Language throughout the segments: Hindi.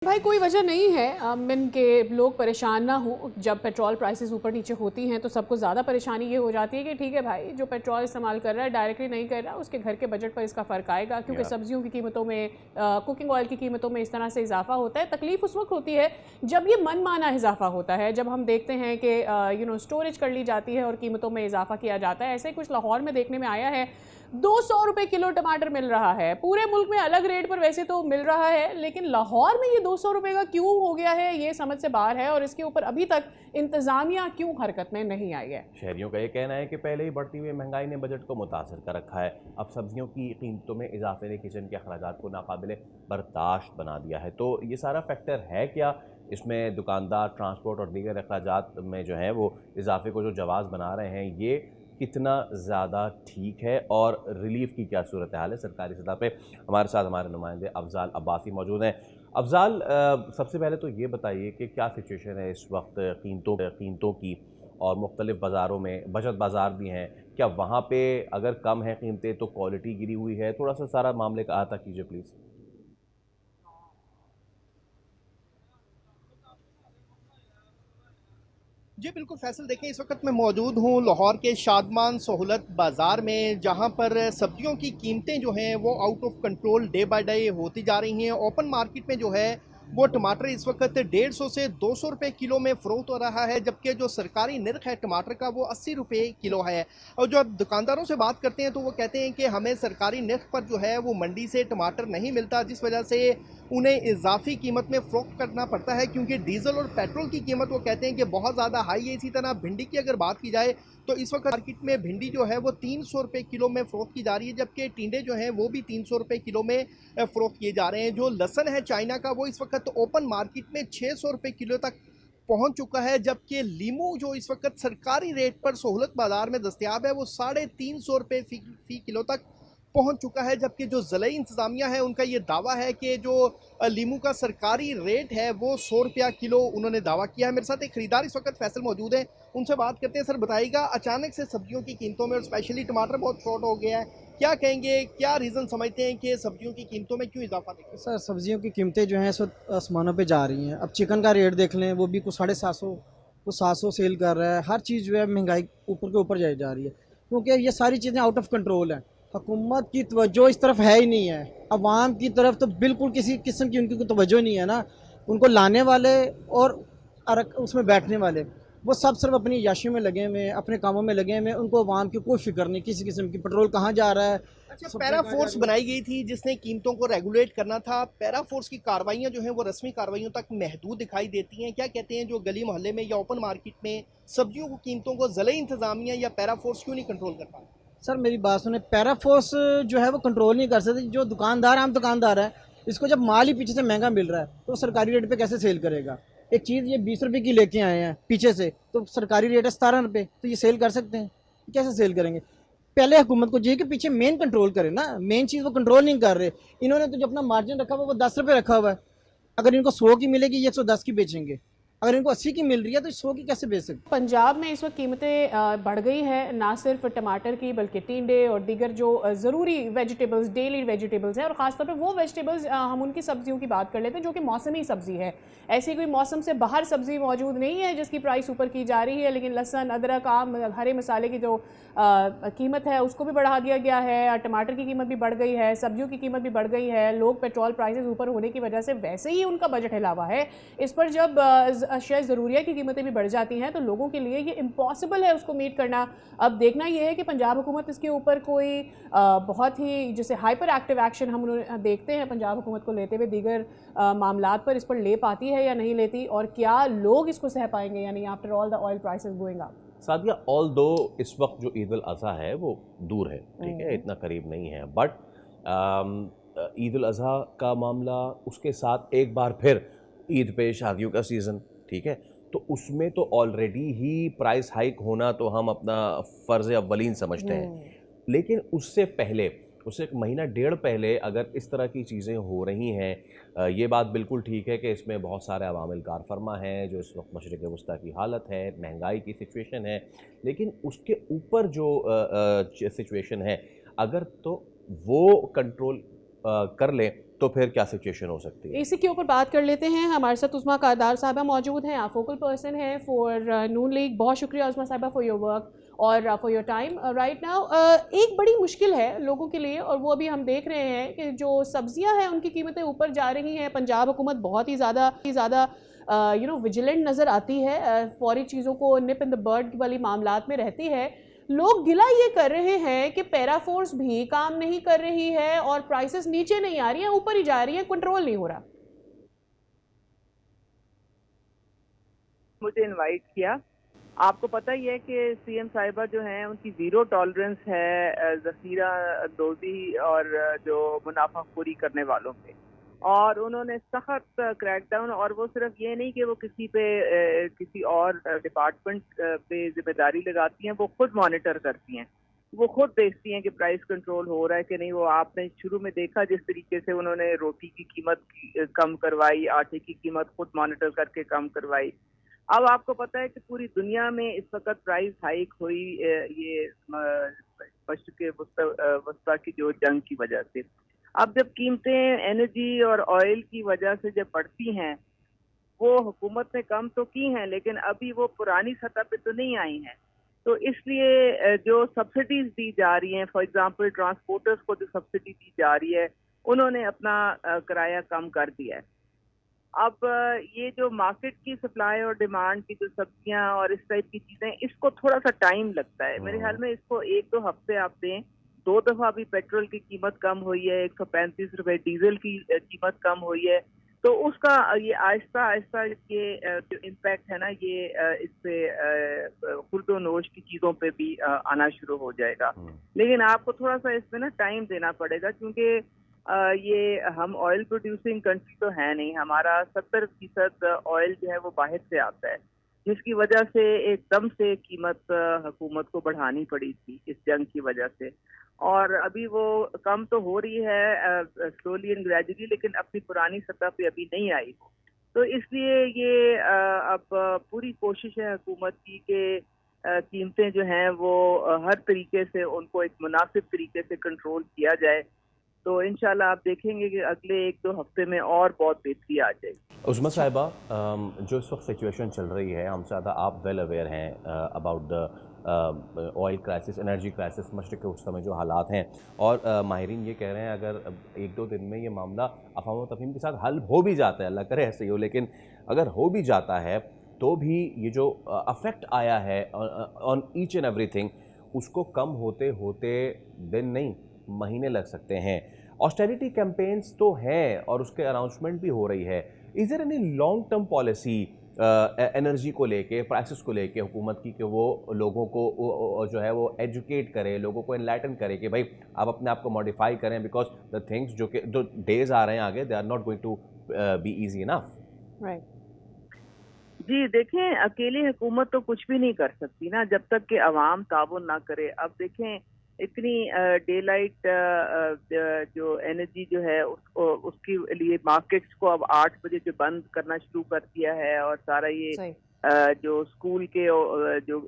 भाई कोई वजह नहीं है मिन के लोग परेशान ना हो। जब पेट्रोल प्राइसेस ऊपर नीचे होती हैं तो सबको ज़्यादा परेशानी ये हो जाती है कि ठीक है भाई, जो पेट्रोल इस्तेमाल कर रहा है डायरेक्टली नहीं कर रहा, उसके घर के बजट पर इसका फ़र्क आएगा, क्योंकि या सब्जियों की कीमतों में, कुकिंग ऑयल की कीमतों में इस तरह से इजाफा होता है। तकलीफ उस वक्त होती है जब ये मनमाना इजाफा होता है, जब हम देखते हैं कि स्टोरेज कर ली जाती है और कीमतों में इजाफा किया जाता है। ऐसे ही कुछ लाहौर में देखने में आया है, 200 रुपये किलो टमाटर मिल रहा है। पूरे मुल्क में अलग रेट पर वैसे तो मिल रहा है, लेकिन लाहौर में ये 200 रुपये का क्यों हो गया है, ये समझ से बाहर है। और इसके ऊपर अभी तक इंतज़ामिया क्यों हरकत में नहीं आई है। शहरियों का ये कहना है कि पहले ही बढ़ती हुई महंगाई ने बजट को मुतासर कर रखा है। अब सब्जियों की कीमतों में इजाफे ने किचन के अखराजात को नाकाबिले बर्दाश्त बना दिया है। तो ये सारा फैक्टर है क्या इसमें? दुकानदार ट्रांसपोर्ट और दीगर अखराजात में जो है वो इजाफे को जो जवाज़ बना रहे हैं, ये कितना ज़्यादा ठीक है और रिलीफ की क्या सूरत हाल है सरकारी सतह पे? हमारे साथ हमारे नुमाइंदे अफजाल अब्बासी मौजूद हैं। अफजाल, सबसे पहले तो ये बताइए कि क्या सिचुएशन है इस वक्त कीमतों की, और मुख्तलिफ बाज़ारों में बचत बाज़ार भी हैं, क्या वहाँ पे अगर कम है कीमतें तो क्वालिटी गिरी हुई है? थोड़ा सा सारा मामले का अहाता कीजिए प्लीज़। जी बिल्कुल फैसल, देखें इस वक्त मैं मौजूद हूँ लाहौर के शादमान सहूलत बाज़ार में, जहाँ पर सब्जियों की कीमतें जो हैं वो out of control day by day होती जा रही हैं। ओपन मार्केट में जो है वो टमाटर इस वक्त 150 से 200 रुपये किलो में फ़रोख्त हो रहा है, जबकि जो सरकारी निर्ख है टमाटर का वो 80 रुपये किलो है। और जो अब दुकानदारों से बात करते हैं तो वो कहते हैं कि हमें सरकारी निर्ख पर जो है वो मंडी से टमाटर नहीं मिलता, जिस वजह से उन्हें इजाफी कीमत में फ़रोख्त करना पड़ता है, क्योंकि डीजल और पेट्रोल की कीमत वो कहते हैं कि बहुत ज़्यादा हाई है। इसी तरह भिंडी की अगर बात की जाए तो इस वक्त मार्केट में भिंडी जो है वो 300 रुपये किलो में फ़रोख्त की जा रही है, जबकि टिंडे जो हैं वो भी 300 रुपये किलो में फ़रोख्त किए जा रहे हैं। जो लहसन है चाइना का वो इस वक्त ओपन मार्केट में 600 रुपये किलो तक पहुंच चुका है, जबकि लीमू जो इस वक्त सरकारी रेट पर सहूलत बाज़ार में दस्तियाब है वो 350 रुपये फ़ी किलो तक पहुंच चुका है। जबकि जो ज़िले इंतज़ामिया है उनका ये दावा है कि जो लीमू का सरकारी रेट है वो 100 रुपया किलो उन्होंने दावा किया है। मेरे साथ एक ख़रीदार इस वक्त फैसल मौजूद है, उनसे बात करते हैं। सर बताइएगा, अचानक से सब्जियों की कीमतों में और स्पेशली टमाटर बहुत शॉर्ट हो गया है, क्या कहेंगे, क्या रीज़न समझते हैं कि सब्जियों की कीमतों में क्यों इजाफा देखा? सर सब्जियों की कीमतें जो हैं इस वक्त आसमानों पे जा रही हैं। अब चिकन का रेट देख लें, वो भी कुछ 750, कुछ 700 सेल कर रहा है। हर चीज़ जो है महंगाई ऊपर के ऊपर जाई जा रही है, क्योंकि ये सारी चीज़ें आउट ऑफ कंट्रोल हैं। हुकूमत की तवज्जो इस तरफ है ही नहीं है, अवाम की तरफ तो बिल्कुल किसी किस्म की उनकी कोई तवज्जो नहीं है ना। उनको लाने वाले और उसमें बैठने वाले वो सब सिर्फ अपनी याशियों में लगे हुए हैं, अपने कामों में लगे हुए हैं। उनको अवाम की कोई फिक्र नहीं किसी किस्म की, पेट्रोल कहाँ जा रहा है। अच्छा, पैरा फोर्स बनाई गई थी जिसने कीमतों को रेगुलेट करना था। पैरा फोर्स की कार्रवाइयां जो हैं वो रस्मी कार्रवाइयों तक महदूद दिखाई देती हैं। क्या कहते हैं, जो गली मोहल्ले में या ओपन मार्केट में सब्जियों की कीमतों को ज़िले इंतजामिया या पैरा फोर्स क्यों नहीं कंट्रोल कर पा? सर मेरी बात सुने, पैरा फोर्स जो है वो कंट्रोल नहीं कर सकती। जो दुकानदार, आम दुकानदार है, इसको जब माल ही पीछे से महंगा मिल रहा है तो सरकारी रेट पे कैसे सेल करेगा? एक चीज़ ये 20 रुपये की लेके आए हैं पीछे से, तो सरकारी रेट है 17 रुपये, तो ये सेल कर सकते हैं? कैसे सेल करेंगे? पहले हुकूमत को चाहिए कि पीछे मेन कंट्रोल करे ना। मेन चीज़ वो कंट्रोल नहीं कर रहे। इन्होंने तो जो अपना मार्जिन रखा हुआ वो 10 रुपये रखा हुआ है। अगर इनको 100 की मिलेगी ये 110 की बेचेंगे, अगर इनको 80 की मिल रही है तो 100 की कैसे बेच सकते? पंजाब में इस वक्त कीमतें बढ़ गई है, ना सिर्फ टमाटर की बल्कि टिंडे और दीगर जो ज़रूरी वेजिटेबल्स, डेली वेजिटेबल्स हैं, और ख़ासतौर पे वो वेजिटेबल्स, हम उनकी सब्जियों की बात कर लेते हैं जो कि मौसमी सब्ज़ी है। ऐसी कोई मौसम से बाहर सब्ज़ी मौजूद नहीं है जिसकी प्राइस ऊपर की जा रही है, लेकिन लहसन, अदरक, आम, हरे मसाले की जो कीमत है उसको भी बढ़ा दिया गया है। टमाटर की कीमत भी बढ़ गई है, सब्जियों की कीमत भी बढ़ गई है। लोग पेट्रोल प्राइसेस ऊपर होने की वजह से वैसे ही उनका बजट हिला हुआ है। इस पर जब अशिया ज़रूरिया की कीमतें भी बढ़ जाती हैं तो लोगों के लिए ये इम्पॉसिबल है उसको मीट करना। अब देखना ये है कि पंजाब हुकूमत इसके ऊपर कोई बहुत ही जैसे हाइपर एक्टिव एक्शन हम देखते हैं पंजाब हुकूमत को लेते हुए दीगर मामलात पर, इस पर ले पाती है या नहीं लेती, और क्या लोग इसको सह पाएंगे या नहीं after all the oil prices going up. Sadia, all दो इस वक्त जो ईद उल अज़हा है वो दूर है, ठीक है, इतना करीब नहीं है, बट ईद उल अज़हा का मामला, उसके साथ एक बार फिर ईद पे शादियों का सीज़न, ठीक है, तो उसमें तो ऑलरेडी ही प्राइस हाइक होना तो हम अपना फ़र्ज़ अव्वलीन समझते हैं। लेकिन उससे पहले, उससे एक महीना डेढ़ पहले अगर इस तरह की चीज़ें हो रही हैं, ये बात बिल्कुल ठीक है कि इसमें बहुत सारे अवामिल कार फरमा हैं। जो इस वक्त मशरिक़ वस्ता की हालत है, महंगाई की सिचुएशन है, लेकिन उसके ऊपर जो सिचुएशन है, अगर तो वो कंट्रोल कर लें तो फिर क्या सिचुएशन हो सकती है? इसी के ऊपर बात कर लेते हैं। हमारे साथ उस्मा कारदार साहबा मौजूद हैं, आप फोकल पर्सन हैं फॉर नून लीग। बहुत शुक्रिया उस्मा साहबा फॉर योर वर्क और for your time right now. एक बड़ी मुश्किल है लोगों के लिए, और वो अभी हम देख रहे हैं कि जो सब्जियां हैं उनकी कीमतें ऊपर जा रही हैं। पंजाब हुकूमत बहुत ही ज़्यादा विजिलेंट नज़र आती है, फौरी चीज़ों को निप इन द बर्ड वाली मामलात में रहती है। लोग गिला ये कर रहे हैं कि पैराफोर्स भी काम नहीं कर रही है और प्राइसेस नीचे नहीं आ रही हैं, ऊपर ही जा रही हैं, कंट्रोल नहीं हो रहा। मुझे इनवाइट किया। आपको पता ही है कि सीएम साहिबा जो हैं उनकी ज़ीरो टॉलरेंस है ज़ख़ीरा अंदोज़ी और जो मुनाफाखोरी करने वालों पे, और उन्होंने सख्त क्रैकडाउन, और वो सिर्फ ये नहीं कि वो किसी और डिपार्टमेंट पे जिम्मेदारी लगाती हैं, वो खुद मॉनिटर करती हैं, वो खुद देखती हैं कि प्राइस कंट्रोल हो रहा है कि नहीं। वो आपने शुरू में देखा जिस तरीके से उन्होंने रोटी की कीमत कम करवाई, आटे की कीमत खुद मॉनिटर करके कम करवाई। अब आपको पता है कि पूरी दुनिया में इस वक्त प्राइस हाइक हुई ये मशरिक़ के वस्ता की जो जंग की वजह से। अब जब कीमतें एनर्जी और ऑयल की वजह से जब बढ़ती हैं, वो हुकूमत ने कम तो की हैं लेकिन अभी वो पुरानी सतह पे तो नहीं आई हैं। तो इसलिए जो सब्सिडीज दी जा रही हैं, फॉर एग्जांपल ट्रांसपोर्टर्स को जो सब्सिडी दी जा रही है, उन्होंने अपना किराया कम कर दिया है। अब ये जो मार्केट की सप्लाई और डिमांड की जो सब्जियां और इस टाइप की चीज़ें, इसको थोड़ा सा टाइम लगता है। मेरे ख्याल में इसको 1-2 हफ्ते आप दें। 2 दफ़ा अभी पेट्रोल की कीमत कम हुई है, 135 रुपए डीजल की कीमत कम हुई है, तो उसका ये आहिस्ता आहिस्ता ये जो इम्पैक्ट है ना, ये इस पे खुर्दो नोश की चीज़ों पे भी आना शुरू हो जाएगा। लेकिन आपको थोड़ा सा इसमें ना टाइम देना पड़ेगा, क्योंकि ये हम ऑयल प्रोड्यूसिंग कंट्री तो है नहीं। हमारा 70% ऑयल जो है वो बाहर से आता है, जिसकी वजह से एकदम से कीमत हुकूमत को बढ़ानी पड़ी थी इस जंग की वजह से। और अभी वो कम तो हो रही है स्लोली एंड ग्रेजुअली, लेकिन अपनी पुरानी सतह पे अभी नहीं आई हो। तो इसलिए ये अब पूरी कोशिश है हुकूमत की कि कीमतें जो हैं वो हर तरीके से उनको एक मुनासिब तरीके से कंट्रोल किया जाए। तो इंशाल्लाह आप देखेंगे कि अगले 1-2 हफ्ते में और बहुत बेहतरी आ जाएगी। उस्मा साहिबा, जो इस वक्त सिचुएशन चल रही है, हमसे ज़्यादा आप वेल अवेयर हैं about the oil crisis, energy crisis, मशरिक़ वस्ता में जो हालात हैं, और माहिरीन ये कह रहे हैं अगर 1-2 दिन में ये मामला अफ़वाह तफ़हीम के साथ हल हो भी जाता है, अल्लाह करे ऐसे ही हो, लेकिन अगर हो भी जाता है तो भी ये जो अफेक्ट आया है ऑन ईच एंड एवरीथिंग, उसको कम होते होते दिन नहीं महीने लग सकते हैं। ऑस्टेरिटी कैंपेन्स तो हैं और उसके अनाउंसमेंट भी हो रही है। Is there any long term policy energy को लेके, प्राइसेस को लेके हुकूमत की, कि वो लोगों को जो है वो एजुकेट करे, लोगों को एनलाइटन करे कि भाई आप अपने आप को मॉडिफाई करें, बिकॉज द थिंग्स जो डेज आ रहे हैं आगे, they are not going to be easy enough. जी देखें, अकेली हुकूमत तो कुछ भी नहीं कर सकती ना, जब तक कि अवाम ताउन ना करे। अब देखें, इतनी डे लाइट जो एनर्जी जो है उसके लिए मार्केट्स को अब 8 बजे जो बंद करना शुरू कर दिया है, और सारा ये जो स्कूल के जो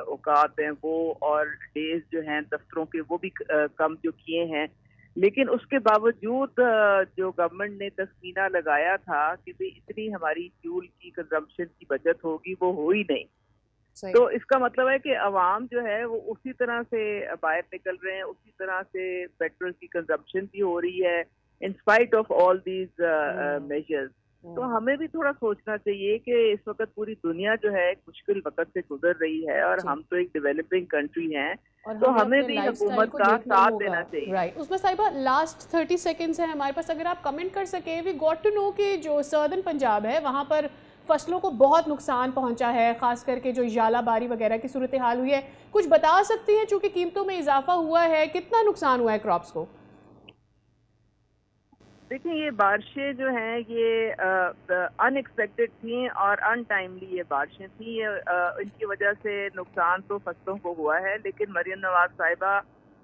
औकात हैं वो और डेज जो हैं दफ्तरों के वो भी कम जो किए हैं। लेकिन उसके बावजूद जो गवर्नमेंट ने तस्मीना लगाया था कि भाई इतनी हमारी फ्यूल की कंजम्पशन की बचत होगी, वो हो ही नहीं। तो इसका मतलब है कि अवाम जो है वो उसी तरह से बाहर निकल रहे हैं, उसी तरह से पेट्रोल की कंजम्पशन भी हो रही है in spite of all these measures. तो हमें भी थोड़ा सोचना चाहिए कि इस वक्त पूरी दुनिया जो है एक मुश्किल वक्त से गुजर रही है, और हम तो एक डेवलपिंग कंट्री हैं, तो हमें भी हुकूमत का साथ देना चाहिए। राइट। उसमें साहिबा लास्ट 30 सेकेंड्स है हमारे पास, अगर आप कमेंट कर सके। वी गॉट टू नो कि जो सर्दर्न पंजाब है वहाँ पर फसलों को बहुत नुकसान पहुंचा है, खास करके जो यालाबारी वगैरह की सूरत हाल हुई है, कुछ बता सकती हैं? चूंकि कीमतों में इजाफा हुआ है, कितना नुकसान हुआ है क्रॉप्स को? देखिए, ये बारिशें जो हैं ये अनएक्सपेक्टेड थी और अनटाइमली ये बारिशें थी। इनकी वजह से नुकसान तो फसलों को हुआ है, लेकिन मरियम नवाज साहिबा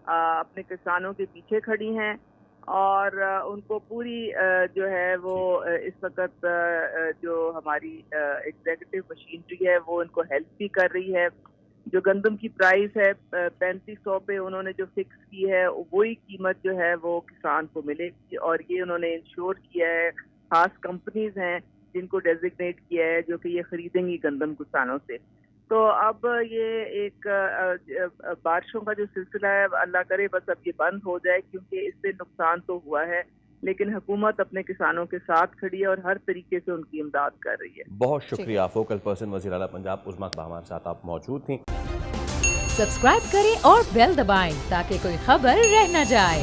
अपने किसानों के पीछे खड़ी हैं, और उनको पूरी जो है वो इस वक्त जो हमारी एग्जीक्यूटिव मशीनरी है वो उनको हेल्प भी कर रही है। जो गंदम की प्राइस है 3500 पे उन्होंने जो फिक्स की है वही कीमत जो है वो किसान को मिलेगी, और ये उन्होंने इंश्योर किया है। खास कंपनीज हैं जिनको डेजिग्नेट किया है जो कि ये खरीदेंगी गंदम किसानों से। तो अब ये एक बारिशों का जो सिलसिला है अल्लाह करे बस अब ये बंद हो जाए, क्योंकि इससे नुकसान तो हुआ है, लेकिन हुकूमत अपने किसानों के साथ खड़ी है और हर तरीके से उनकी इमदाद कर रही है। बहुत शुक्रिया। फोकल पर्सन वज़ीर आला पंजाब उज़्मा अकबर हमारे साथ आप मौजूद थी। सब्सक्राइब करें और बेल दबाएं ताकि कोई खबर रह न जाए।